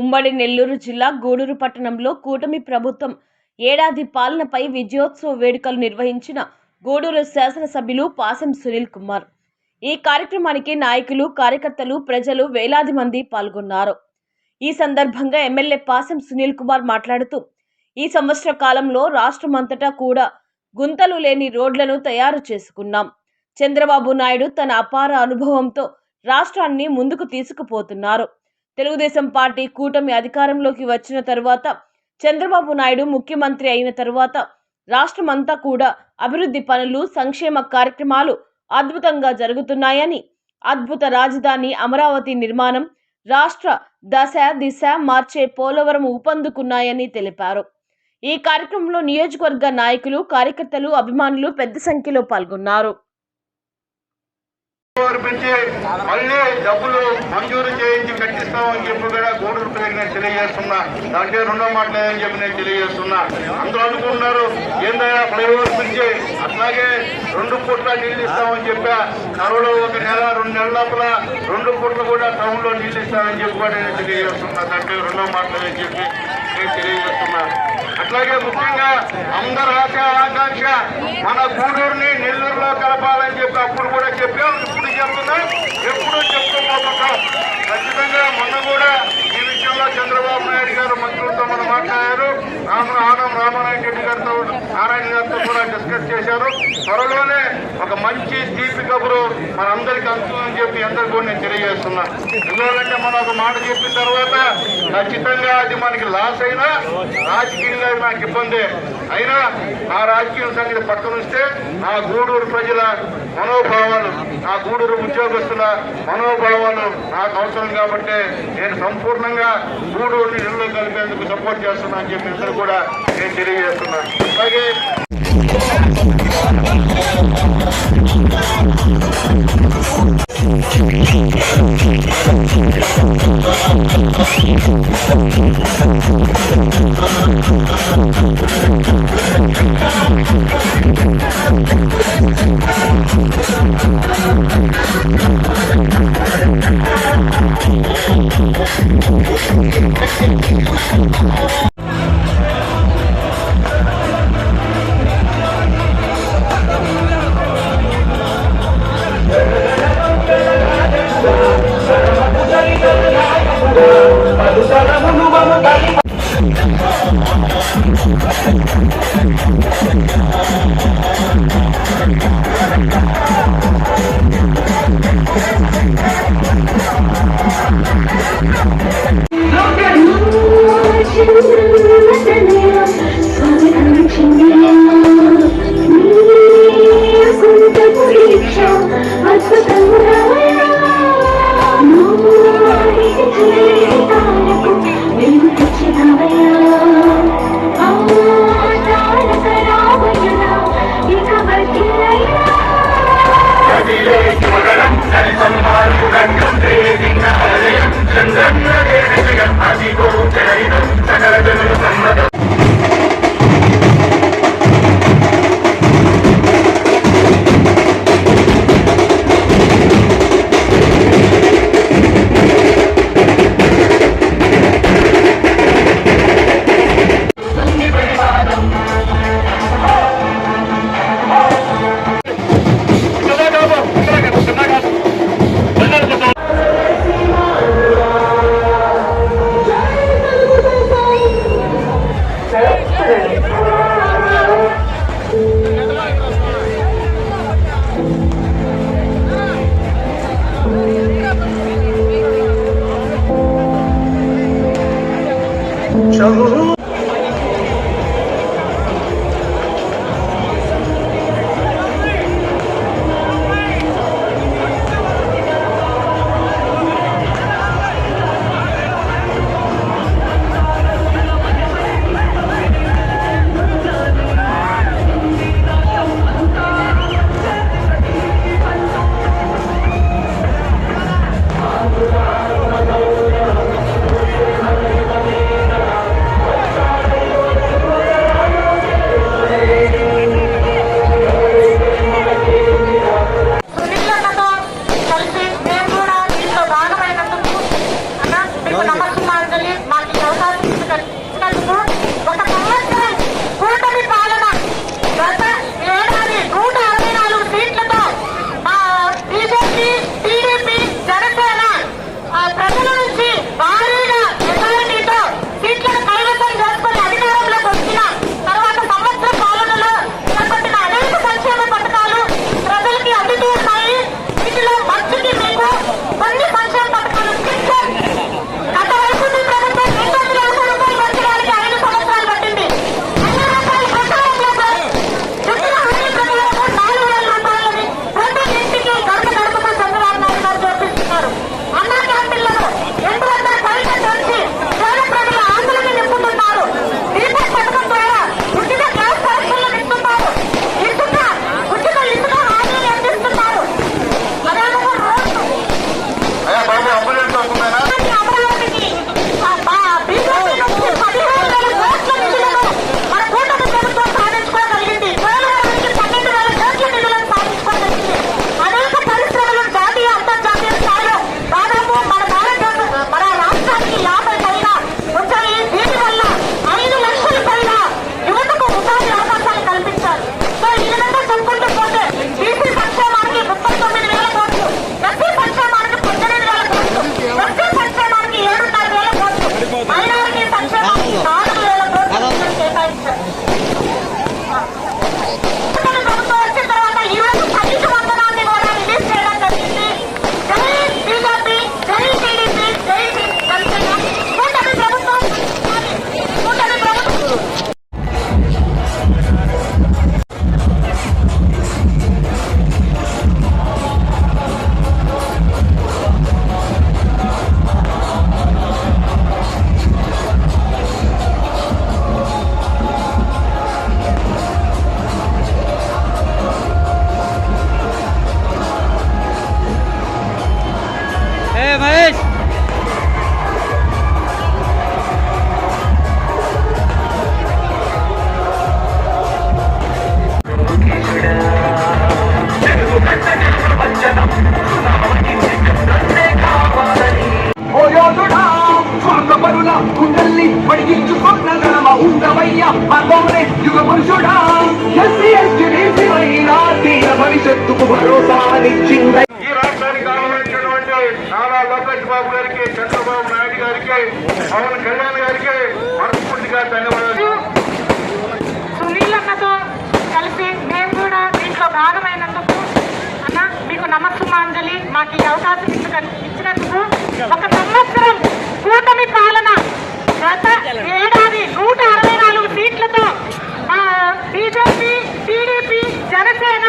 ఉమ్మడి నెల్లూరు జిల్లా గూడూరు పట్టణంలో కూటమి ప్రభుత్వం ఏడాది పాలనపై విజయోత్సవ వేడుకలు నిర్వహించిన గూడూరు శాసనసభ్యులు పాసం సునీల్ కుమార్. ఈ కార్యక్రమానికి నాయకులు, కార్యకర్తలు, ప్రజలు వేలాది మంది పాల్గొన్నారు. ఈ సందర్భంగా ఎమ్మెల్యే పాసం సునీల్ కుమార్ మాట్లాడుతూ, ఈ సంవత్సర కాలంలో రాష్ట్రమంతటా కూడా గుంతలు లేని రోడ్లను తయారు చేసుకున్నాం. చంద్రబాబు నాయుడు తన అపార అనుభవంతో రాష్ట్రాన్ని ముందుకు తీసుకుపోతున్నారు. తెలుగుదేశం పార్టీ కూటమి అధికారంలోకి వచ్చిన తరువాత, చంద్రబాబు నాయుడు ముఖ్యమంత్రి అయిన తరువాత రాష్ట్రమంతా కూడా అభివృద్ధి పనులు, సంక్షేమ కార్యక్రమాలు అద్భుతంగా జరుగుతున్నాయని, అద్భుత రాజధాని అమరావతి నిర్మాణం, రాష్ట్ర దశ దిశ మార్చే పోలవరం ఊపందుకున్నాయని తెలిపారు. ఈ కార్యక్రమంలో నియోజకవర్గ నాయకులు, కార్యకర్తలు, అభిమానులు పెద్ద సంఖ్యలో పాల్గొన్నారు. మళ్ళీ డబ్బులు మంజూరు చేయించి కట్టిస్తామని చెప్పి కూడా గూడూరు ప్రజలకు నేను తెలియజేస్తున్నా. దాంట్లో రెండో మాట లేదని చెప్పి నేను తెలియజేస్తున్నా. అందరూ అనుకుంటున్నారు ఏందయ్యా ఫ్లైఓవర్ పిలిచి అట్లాగే 2 కోట్ల నీళ్ళు ఇస్తామని చెప్పా. కరువులో 1 నెల 2 నెలల లోపల 2 కోట్లు కూడా టౌన్ లో నీళ్ళు ఇస్తామని చెప్పి కూడా నేను తెలియజేస్తున్నా. దాంట్లో రెండో మాట లేదని చెప్పి నేను తెలియజేస్తున్నా. అట్లాగే ముఖ్యంగా అందరి ఆకాంక్ష మన గూడూరుని నెల్లూరులో కలపాలని చెప్పి అప్పుడు కూడా చెప్పాం, ఇప్పుడు చెప్తున్నాం, ఎప్పుడూ చెప్పుకోబోతున్నాం. ఖచ్చితంగా మొన్న కూడా ఈ విషయంలో చంద్రబాబు నాయుడు గారు మంత్రులతో మనం మాట్లాడారు. రామానాయుడు రెడ్డి గారితో, నారాయణ గారితో కూడా డిస్కస్ చేశారు. త్వరలోనే ఒక మంచి తీపి కబురు మనందరికీ అందుతుందని చెప్పి అందరికీ కూడా నేను తెలియజేస్తున్నా. ఎందుకంటే మనం ఒక మాట చెప్పిన తర్వాత ఖచ్చితంగా అది మనకి లాస్ అయినా రాజకీయంగా నాకు ఇబ్బంది అయినా ఆ రాజకీయ సంగతి పక్కన వస్తే నా గూడూరు ప్రజల మనోభావాలు, నా గూడూరు ఉద్యోగస్తుల మనోభావాలు నాకు అవసరం కాబట్టి నేను సంపూర్ణంగా గూడూరుని నిల్లు కలిపేందుకు సపోర్ట్ చేస్తున్నా అని చెప్పి అందరూ కూడా నేను తెలియజేస్తున్నాను. అలాగే పవన్ కళ్యాణ్ గారికి మనస్ఫూర్తిగా ధన్యవాదాలు. సునీల్ అన్నతో కలిసి మేము కూడా దీంట్లో భాగమైనందుకు అన్న మీకు నమస్సుమాంజలి. మాకు ఈ అవకాశం ఇచ్చినందుకు. ఒక సంవత్సరం కూటమి పాలన, గత ఏడాది 164 సీట్లతో బీజేపీ, టీడీపీ, జనసేన